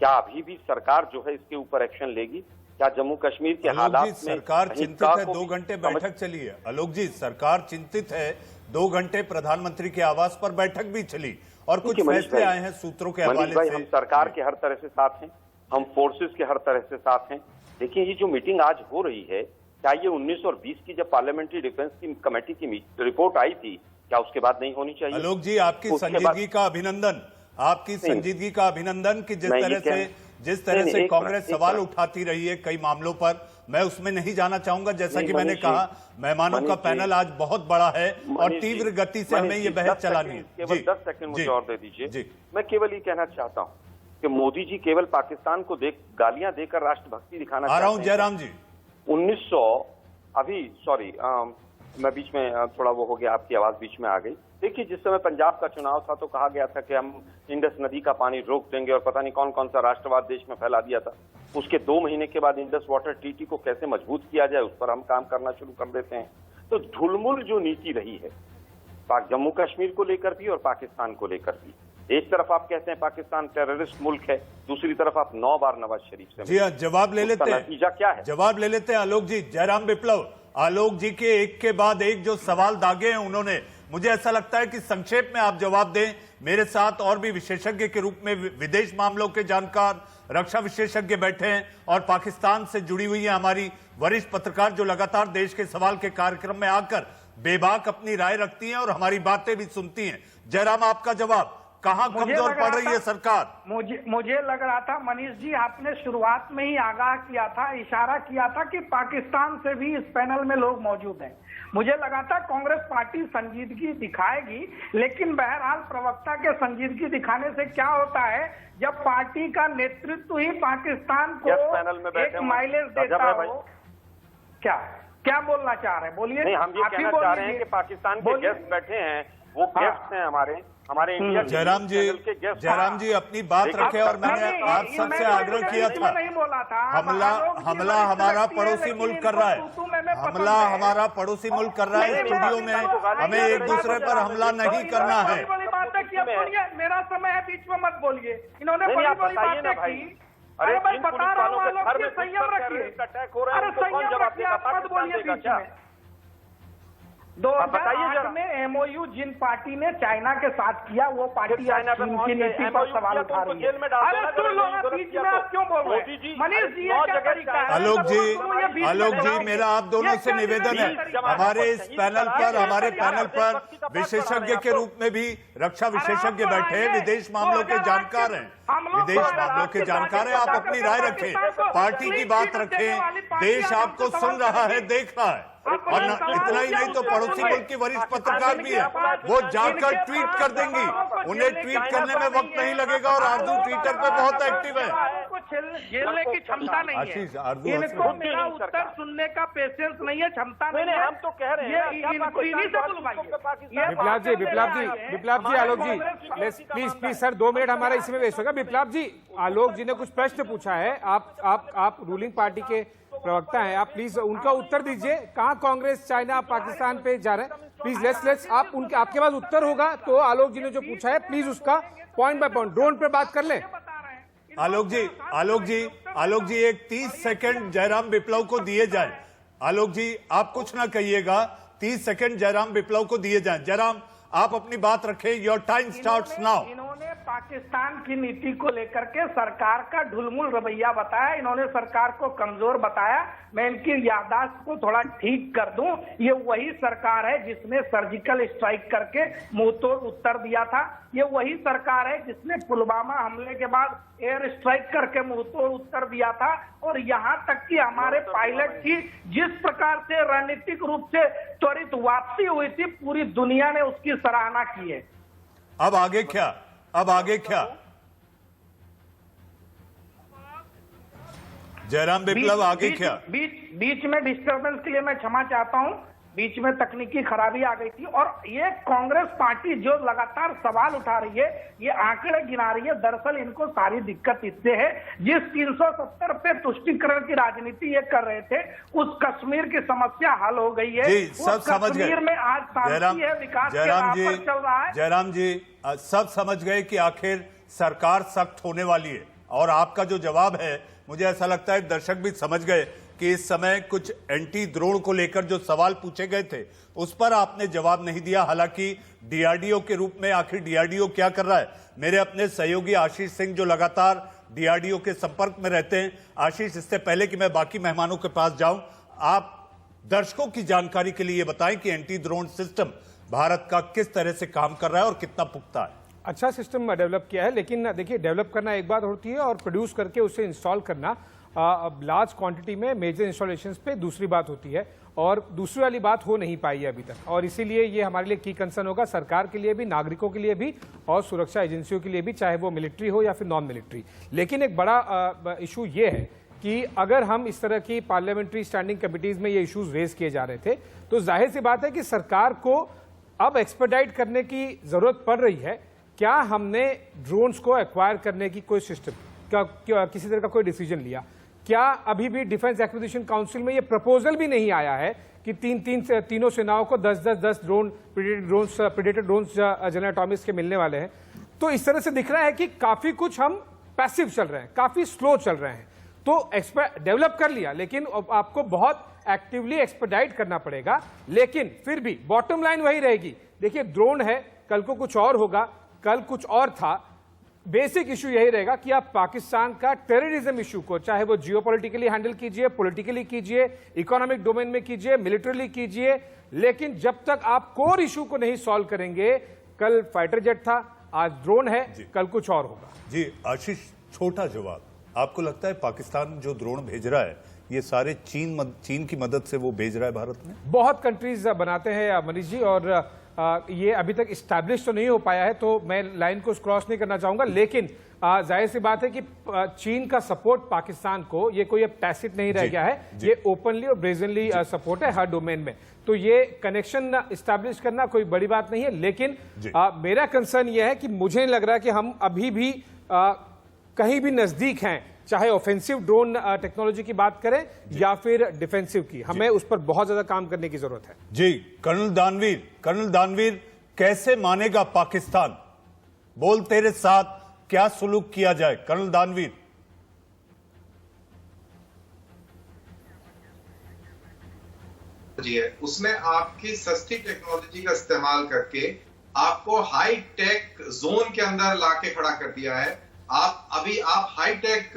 क्या अभी भी सरकार जो है इसके ऊपर एक्शन लेगी? क्या जम्मू कश्मीर के हालात में सरकार चिंतित है? 2 घंटे बैठक चली है आलोक जी, सरकार चिंतित है। 2 घंटे प्रधानमंत्री के आवास पर बैठक भी चली और कुछ फैसले आए हैं सूत्रों के हवाले से। हम सरकार के हर तरह से साथ हैं, हम फोर्सेस के हर तरह से साथ हैं। देखिए, ये जो मीटिंग आज हो रही है, क्या ये 19 और 20 की जब पार्लियामेंट्री डिफेंस की कमेटी की रिपोर्ट आई थी, क्या उसके बाद नहीं होनी चाहिए? आलोक जी, आपकी संजीदगी का अभिनंदन। आपकी संजीदगी का अभिनंदन कि जिस तरह से कांग्रेस सवाल उठाती रही है कई मामलों पर, मैं उसमें नहीं जाना चाहूंगा। जैसा कि मैंने कहा, मेहमानों का पैनल आज बहुत बड़ा है और तीव्र गति से हमें ये बहस चलानी है। केवल 10 सेकंड मुझे और दे दीजिए। मैं केवल ये कहना चाहता हूँ कि मोदी जी केवल पाकिस्तान को गालियां देकर राष्ट्रभक्ति दिखाना चाहते हैं। आ रहा हूं जयराम जी। 1900 मैं बीच में थोड़ा वो हो गया, आपकी आवाज बीच में आ गई। देखिए, जिस समय पंजाब का चुनाव था तो कहा गया था कि हम इंडस नदी का पानी रोक देंगे और पता नहीं कौन कौन सा राष्ट्रवाद देश में फैला दिया था। उसके 2 महीने के बाद इंडस वाटर ट्रीटी को कैसे मजबूत किया जाए उस पर हम काम करना शुरू कर देते हैं। तो ढुलमुल जो नीति रही है जम्मू कश्मीर को लेकर भी और पाकिस्तान को लेकर भी, एक तरफ आप कहते हैं पाकिस्तान टेररिस्ट मुल्क है, दूसरी तरफ आप 9 बार नवाज शरीफ से। जी हाँ, जवाब ले लेते हैं। नतीजा क्या है? जवाब ले लेते हैं आलोक जी। जयराम विप्लव, आलोक जी के एक के बाद एक जो सवाल दागे हैं उन्होंने, मुझे ऐसा लगता है कि संक्षेप में आप जवाब दें। मेरे साथ और भी विशेषज्ञ के रूप में विदेश मामलों के जानकार, रक्षा विशेषज्ञ बैठे हैं और पाकिस्तान से जुड़ी हुई है हमारी वरिष्ठ पत्रकार जो लगातार देश के सवाल के कार्यक्रम में आकर बेबाक अपनी राय रखती हैं और हमारी बातें भी सुनती हैं। जयराम, आपका जवाब, कहां कमजोर पड़ रही है सरकार? मुझे लग रहा था मनीष जी, आपने शुरुआत में ही आगाह किया था, इशारा किया था कि पाकिस्तान से भी इस पैनल में लोग मौजूद हैं। मुझे लगा था कांग्रेस पार्टी संजीदगी दिखाएगी, लेकिन बहरहाल प्रवक्ता के संजीदगी दिखाने से क्या होता है, जब पार्टी का नेतृत्व ही पाकिस्तान को एक माइलेज देता हो। क्या बोलना चाह रहे हैं, बोलिए। नहीं, हम ये कहना चाह रहे हैं कि पाकिस्तान के गेस्ट बैठे हैं, वो गेस्ट हैं हमारे इंडिया। जयराम जी अपनी बात रखे और मैंने आप सबसे आग्रह किया था, हमला हमारा पड़ोसी मुल्क कर रहा है, हमला हमारा पड़ोसी मुल्क कर रहा है। स्टूडियो में हमें एक दूसरे पर हमला नहीं करना है। मेरा समय है, बीच में मत बोलिए। इन्होंने बड़ी बड़ी बातें की। अरे मैं बता रहा हूँ, संयम रखिए। अरे संयम रखिए, आप मत बोलिए बीच में। 2008 में MOU जिन पार्टी ने चाइना के साथ किया, वो पार्टी चीन की नीति पर सवाल उठा रही है। अरे सुन लो ना, बीच में आप क्यों बोल रहे हैं? मनीष जी, ये क्या तरीका है? आलोक जी, मेरा आप दोनों से निवेदन है, हमारे इस पैनल पर, हमारे पैनल पर विशेषज्ञ के रूप में भी रक्षा विशेषज्ञ बैठे हैं, विदेश मामलों के जानकार हैं, विदेश मामलों के जानकार हैं। आप अपनी राय रखें, पार्टी की बात रखें, देश आपको सुन रहा है, देख रहा है। और इतना ही नहीं तो पड़ोसी मुल्क की वरिष्ठ पत्रकार भी है, वो जाकर ट्वीट कर देंगी, उन्हें ट्वीट करने में वक्त नहीं लगेगा और आरजू ट्विटर पे बहुत एक्टिव है। झेलने की क्षमता नहीं है, इनको मेरा उत्तर सुनने का पेशेंस नहीं है, क्षमता नहीं है। हम तो कह रहे हैं विप्लव जी, आलोक जी, प्लीज सर 2 मिनट हमारा इसमें वेस्ट होगा। विप्लव जी, आलोक जी ने कुछ प्रश्न पूछा है, आप रूलिंग पार्टी के प्रवक्ता हैं, आप प्लीज उनका उत्तर दीजिए। कहां कांग्रेस चाइना पाकिस्तान पे जा रहे हैं? प्लीज लेट्स आपके पास उत्तर होगा तो आलोक जी ने जो पूछा है प्लीज उसका पॉइंट बाय पॉइंट ड्रोन पे बात कर लें। आलोक जी 1 30 सेकंड जयराम विप्लव को दिए जाए। आलोक जी, आप कुछ ना कहिएगा, 30 सेकंड जयराम विप्लव को दिए जाए। जयराम, आप अपनी बात रखें, योर टाइम स्टार्ट्स नाउ। इन्होंने पाकिस्तान की नीति को लेकर के सरकार का ढुलमुल रवैया बताया, इन्होंने सरकार को कमजोर बताया। मैं इनकी याददाश्त को थोड़ा ठीक कर दूं, ये वही सरकार है जिसने सर्जिकल स्ट्राइक करके मुंहतोड़ उत्तर दिया था, ये वही सरकार है जिसने पुलवामा हमले के बाद एयर स्ट्राइक करके मुंहतोड़ उत्तर दिया था। और यहाँ तक कि हमारे पायलट की जिस प्रकार से रणनीतिक रूप से त्वरित वापसी हुई थी, पूरी दुनिया ने उसकी सराहना की है। अब आगे क्या? जयराम विप्लव, आगे क्या? बीच में डिस्टर्बेंस के लिए मैं क्षमा चाहता हूं, बीच में तकनीकी खराबी आ गई थी। और ये कांग्रेस पार्टी जो लगातार सवाल उठा रही है, ये आंकड़े गिना रही है, दरअसल इनको सारी दिक्कत इससे है, जिस 370 पे तुष्टीकरण की राजनीति ये कर रहे थे, उस कश्मीर की समस्या हल हो गई है। सब समझ गए, कश्मीर में आज शांति है, विकास के राह पर चल रहा है। जयराम जी, सब समझ गए कि आखिर सरकार सख्त होने वाली है और आपका जो जवाब है, मुझे ऐसा लगता है दर्शक भी समझ गए कि इस समय कुछ एंटी ड्रोन को लेकर जो सवाल पूछे गए थे उस पर आपने जवाब नहीं दिया। हालांकि डीआरडीओ के रूप में आखिर डीआरडीओ क्या कर रहा है? मेरे अपने सहयोगी आशीष सिंह जो लगातार डीआरडीओ के संपर्क में रहते हैं, आशीष, इससे पहले कि मैं बाकी मेहमानों के पास जाऊं, आप दर्शकों की जानकारी के लिए बताएं कि एंटी ड्रोन सिस्टम भारत का किस तरह से काम कर रहा है और कितना पुख्ता है। अच्छा सिस्टम डेवलप किया है, लेकिन देखिए डेवलप करना एक बात होती है और प्रोड्यूस करके उसे इंस्टॉल करना लार्ज क्वांटिटी में मेजर इंस्टॉलेशंस पे दूसरी बात होती है, और दूसरी वाली बात हो नहीं पाई है अभी तक। और इसीलिए ये हमारे लिए की कंसर्न होगा, सरकार के लिए भी, नागरिकों के लिए भी और सुरक्षा एजेंसियों के लिए भी, चाहे वो मिलिट्री हो या फिर नॉन मिलिट्री। लेकिन एक बड़ा इशू ये है कि अगर हम इस तरह की पार्लियामेंट्री स्टैंडिंग कमिटीज में ये इश्यूज रेज किए जा रहे थे तो जाहिर सी बात है कि सरकार को अब एक्सपर्टाइट करने की जरूरत पड़ रही है। क्या हमने ड्रोन्स को एक्वायर करने की कोई सिस्टम क्या किसी तरह का कोई डिसीजन लिया? क्या अभी भी डिफेंस एक्विजिशन काउंसिल में ये प्रपोजल भी नहीं आया है कि तीनों सेनाओं को 10 drone predator drones general Atomics के मिलने वाले हैं? तो इस तरह से दिख रहा है कि काफी कुछ हम पैसिव चल रहे हैं, काफी स्लो चल रहे हैं। तो डेवलप कर लिया, लेकिन आपको बहुत एक्टिवली एक्सपर्टाइट करना पड़ेगा। लेकिन फिर भी बॉटम लाइन वही रहेगी। देखिए ड्रोन है, कल को कुछ और होगा, कल कुछ और था। बेसिक इशू यही रहेगा कि आप पाकिस्तान का टेररिज्म इशू को, चाहे वो जियोपॉलिटिकली हैंडल कीजिए, पॉलिटिकली कीजिए, इकोनॉमिक डोमेन में कीजिए, मिलिटरीली कीजिए, लेकिन जब तक आप कोर इशू को नहीं सॉल्व करेंगे, कल फाइटर जेट था, आज ड्रोन है, कल कुछ और होगा। जी आशीष, छोटा जवाब, आपको लगता है पाकिस्तान जो ड्रोन भेज रहा है ये सारे चीन की मदद से वो भेज रहा है भारत में? बहुत कंट्रीज बनाते हैं मनीष जी, और ये अभी तक इस्टेब्लिश तो नहीं हो पाया है, तो मैं लाइन को क्रॉस नहीं करना चाहूंगा। लेकिन जाहिर सी बात है कि चीन का सपोर्ट पाकिस्तान को, ये कोई अब टैसिट नहीं रह गया है, ये ओपनली और ब्रेजनली सपोर्ट है हर डोमेन में। तो ये कनेक्शन इस्टेब्लिश करना कोई बड़ी बात नहीं है। लेकिन मेरा कंसर्न ये है कि मुझे लग रहा है कि हम अभी भी कहीं भी नजदीक हैं, चाहे ऑफेंसिव ड्रोन टेक्नोलॉजी की बात करें या फिर डिफेंसिव की, हमें उस पर बहुत ज्यादा काम करने की जरूरत है। जी कर्नल दानवीर, कैसे मानेगा पाकिस्तान? बोल तेरे साथ क्या सुलूक किया जाए कर्नल दानवीर? जी है, उसने आपकी सस्ती टेक्नोलॉजी का इस्तेमाल करके आपको हाई टेक जोन के अंदर लाके खड़ा कर दिया है। आप हाई टेक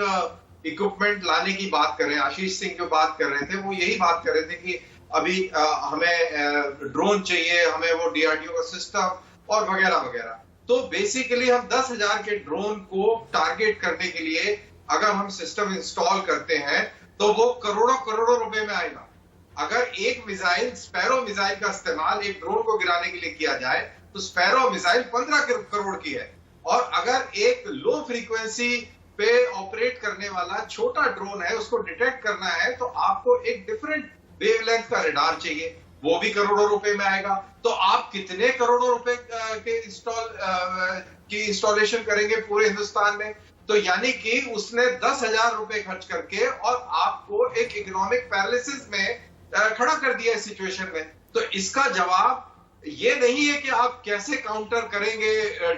इक्विपमेंट लाने की बात कर रहे हैं, आशीष सिंह जो बात कर रहे थे वो यही बात कर रहे थे कि अभी हमें ड्रोन चाहिए, हमें वो डीआरडीओ का सिस्टम और वगैरह वगैरह। तो बेसिकली हम 10,000 के ड्रोन को टारगेट करने के लिए अगर हम सिस्टम इंस्टॉल करते हैं तो वो करोड़ों रुपए में आएगा। अगर एक मिसाइल, स्पैरो मिसाइल का इस्तेमाल एक ड्रोन को गिराने के लिए किया जाए तो स्पैरो मिसाइल 15 करोड़ की है, और अगर एक लो फ्रीक्वेंसी पे ऑपरेट करने वाला छोटा ड्रोन है, उसको डिटेक्ट करना है तो आपको एक डिफरेंट वेवलेंथ का रडार चाहिए, वो भी करोड़ों रुपए में आएगा। तो आप कितने करोड़ों रुपए की इंस्टॉलेशन करेंगे पूरे हिंदुस्तान में? तो यानी कि उसने 10,000 रुपए खर्च करके और आपको एक इकोनॉमिक पैरालिसिस में खड़ा कर दिया इस सिचुएशन में। तो इसका जवाब ये नहीं है कि आप कैसे काउंटर करेंगे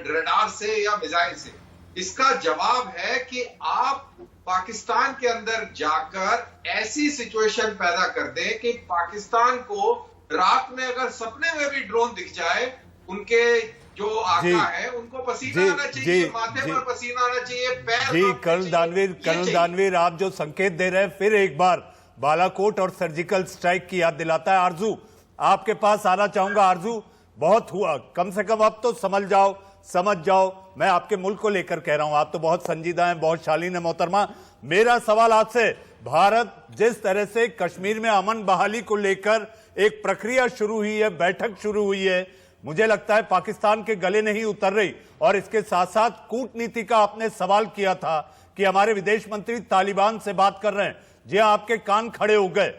रडार से या मिसाइल से, इसका जवाब है कि आप पाकिस्तान के अंदर जाकर ऐसी सिचुएशन पैदा कर दें कि पाकिस्तान को रात में अगर सपने में भी ड्रोन दिख जाए, उनके जो आका है उनको पसीना आना चाहिए, माथे पर पसीना आना चाहिए, पैर। जी कर्नल दानवीर, आप जो संकेत दे रहे हैं फिर एक बार बालाकोट और सर्जिकल स्ट्राइक की याद दिलाता है। आरजू, आपके पास आना चाहूंगा। आरजू, बहुत हुआ, कम से कम अब तो समझ जाओ। मैं आपके मुल्क को लेकर कह रहा हूं, आप तो बहुत संजीदा हैं, बहुत शालीन है मोहतरमा। मेरा सवाल आपसे, भारत जिस तरह से कश्मीर में अमन बहाली को लेकर एक प्रक्रिया शुरू हुई है, बैठक शुरू हुई है, मुझे लगता है पाकिस्तान के गले नहीं उतर रही। और इसके साथ साथ कूटनीति का आपने सवाल किया था कि हमारे विदेश मंत्री तालिबान से बात कर रहे हैं। जी आपके कान खड़े हो गए।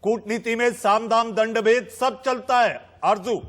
कूटनीति में साम दाम दंड भेद सब चलता है। आरजू,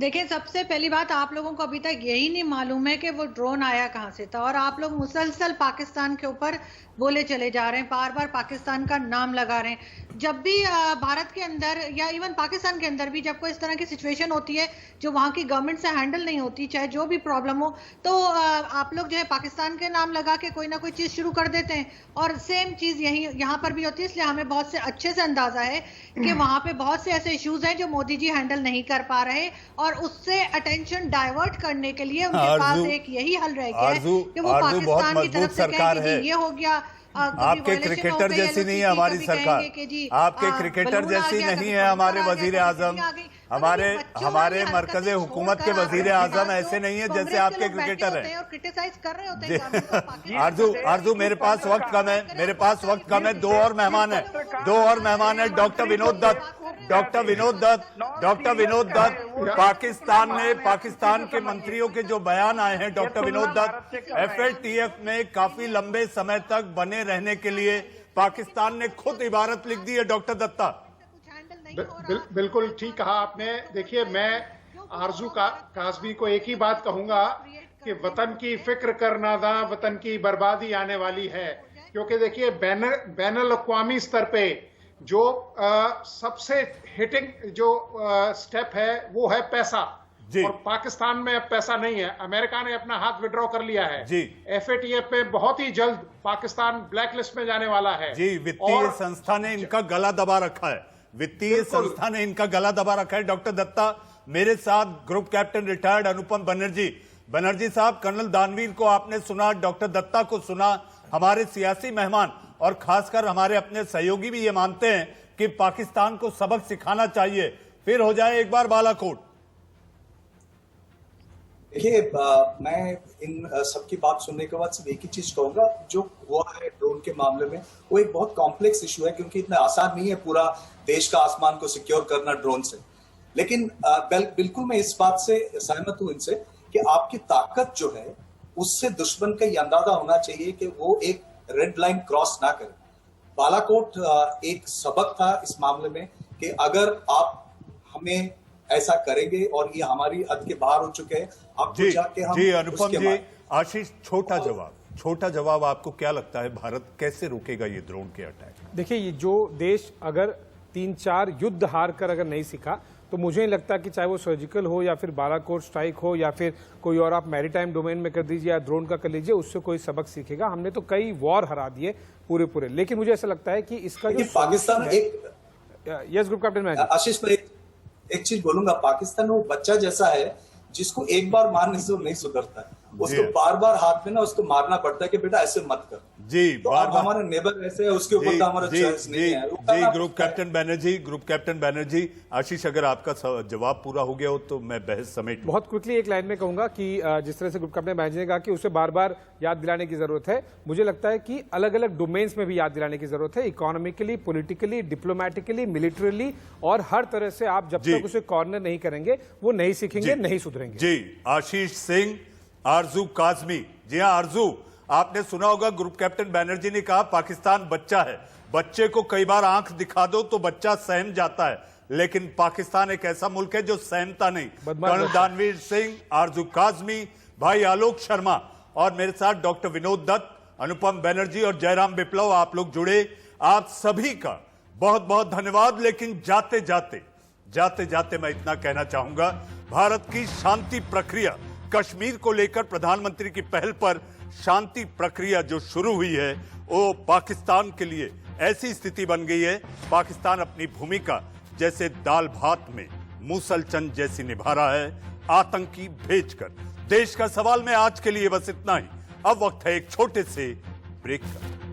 देखिए, सबसे पहली बात, आप लोगों को अभी तक यही नहीं मालूम है कि वो ड्रोन आया कहां से था, और आप लोग मुसलसल पाकिस्तान के ऊपर बोले चले जा रहे हैं, बार बार पाकिस्तान का नाम लगा रहे हैं। जब भी भारत के अंदर या इवन पाकिस्तान के अंदर भी जब कोई इस तरह की सिचुएशन होती है जो वहां की गवर्नमेंट से हैंडल नहीं होती, चाहे जो भी प्रॉब्लम हो, तो आप लोग जो है पाकिस्तान के नाम लगा के कोई ना कोई चीज शुरू कर देते हैं। और सेम चीज यहाँ पर भी होती है। इसलिए हमें बहुत से अच्छे से अंदाजा है कि वहां पे बहुत से ऐसे इश्यूज हैं जो मोदी जी हैंडल नहीं कर पा रहे, और उससे अटेंशन डाइवर्ट करने के लिए उनके पास एक यही हल रह गया है कि वो पाकिस्तान की तरफ से कहें कि ये हो गया। आपके क्रिकेटर जैसी नहीं है हमारी सरकार, आपके क्रिकेटर जैसी नहीं है हमारे वजीर आजम, हमारे मरकज़े हुकूमत के वजीर आजम ऐसे नहीं है जैसे आपके क्रिकेटर हैं। और क्रिटिसाइज कर रहे होते हैं। आरजू मेरे पास वक्त कम है, दो और मेहमान है, डॉक्टर विनोद दत्त। पाकिस्तान के मंत्रियों के जो बयान आए हैं, डॉक्टर विनोद दत्त, FATF में काफी लंबे समय तक बने रहने के लिए पाकिस्तान ने खुद इबारत लिख दी है। डॉक्टर दत्ता, बिल्कुल ठीक कहा आपने। देखिए, मैं आरजू काज़मी को एक ही बात कहूंगा कि वतन की फिक्र करना था, वतन की बर्बादी आने वाली है। क्योंकि देखिए, बैनुल अक़वामी स्तर पे जो सबसे हिटिंग जो स्टेप है वो है पैसा, और पाकिस्तान में अब पैसा नहीं है। अमेरिका ने अपना हाथ विड्रॉ कर लिया है। FATF में बहुत ही जल्द पाकिस्तान ब्लैकलिस्ट में जाने वाला है। वित्तीय संस्था ने इनका गला दबा रखा है। डॉक्टर दत्ता, मेरे साथ ग्रुप कैप्टन रिटायर्ड अनुपम बनर्जी साहब, कर्नल दानवीर को आपने सुना, डॉक्टर दत्ता को सुना। हमारे सियासी मेहमान और खासकर हमारे अपने सहयोगी भी ये मानते हैं कि पाकिस्तान को सबक सिखाना चाहिए, फिर हो जाए एक बार बालाकोट। देखिए, मैं इन सबकी बात सुनने के बाद सिर्फ एक ही चीज कहूंगा, जो हुआ है ड्रोन के मामले में वो एक बहुत कॉम्प्लेक्स इशू है, क्योंकि इतना आसान नहीं है पूरा देश का आसमान को सिक्योर करना ड्रोन से। लेकिन बिल्कुल मैं इस बात से सहमत हूं इनसे कि आपकी ताकत जो है उससे दुश्मन का ये अंदाजा होना चाहिए कि वो एक रेड लाइन क्रॉस ना करे। बालाकोट एक सबक था इस मामले में कि अगर आप हमें ऐसा करेंगे और ये हमारी हद के बाहर हो चुके हैं, अब तो जाके हम अनुपम जी, आशीष, छोटा जवाब आपको क्या लगता है, भारत कैसे रोकेगा ये ड्रोन के अटैक? देखिए, ये जो देश अगर 3-4 युद्ध हार कर अगर नहीं सीखा, तो मुझे नहीं लगता कि चाहे वो सर्जिकल हो या फिर बालाकोट स्ट्राइक हो या फिर कोई और आप मैरीटाइम डोमेन में कर दीजिए या ड्रोन का कर लीजिए, उससे कोई सबक सीखेगा। हमने तो कई वॉर हरा दिए पूरे। लेकिन मुझे ऐसा लगता है कि इसका जो पाकिस्तान यस ग्रुप कैप्टन मैं आशीष पर एक चीज बोलूंगा, पाकिस्तान वो बच्चा जैसा है जिसको एक बार मारने से वो नहीं सुधरता है, उसको बार बार हाथ में ना उसको मारना पड़ता है कि बेटा ऐसे मत कर। तो अब हमारे नेबर ऐसे है, उसके ऊपर हमारा चॉइस नहीं है। ग्रुप कैप्टन बैनर्जी, आशीष, अगर आपका जवाब पूरा हो गया हो तो मैं बहस समेट बहुत क्विकली एक लाइन में कहूंगा कि जिस तरह से ग्रुप कैप्टन बैनर्जी ने कहा कि उसे बार बार याद दिलाने की जरूरत है, मुझे लगता है कि अलग अलग डोमेन्स में भी याद दिलाने की जरूरत है, इकोनॉमिकली, पॉलिटिकली, डिप्लोमेटिकली, मिलिट्रीली, और हर तरह से आप जब तक उसे कॉर्नर नहीं करेंगे वो नहीं सीखेंगे, नहीं सुधरेंगे। जी, आशीष सिंह, आरजू काज़मी। जी हाँ आरजू, आपने सुना होगा ग्रुप कैप्टन बैनर्जी ने कहा पाकिस्तान बच्चा है, बच्चे को कई बार आंख दिखा दो तो बच्चा सहम जाता है, लेकिन पाकिस्तान एक ऐसा मुल्क है जो सहमता नहीं। कर्नल दानवीर सिंह, आरजू काज़मी, भाई आलोक शर्मा और मेरे साथ डॉक्टर विनोद दत्त, अनुपम बनर्जी और जयराम विप्लव, आप लोग जुड़े, आप सभी का बहुत बहुत धन्यवाद। लेकिन जाते जाते मैं इतना कहना चाहूंगा, भारत की शांति प्रक्रिया, कश्मीर को लेकर प्रधानमंत्री की पहल पर शांति प्रक्रिया जो शुरू हुई है वो पाकिस्तान के लिए ऐसी स्थिति बन गई है, पाकिस्तान अपनी भूमिका जैसे दाल भात में मूसलचंद जैसी निभा रहा है, आतंकी भेजकर। देश का सवाल में आज के लिए बस इतना ही। अब वक्त है एक छोटे से ब्रेक का।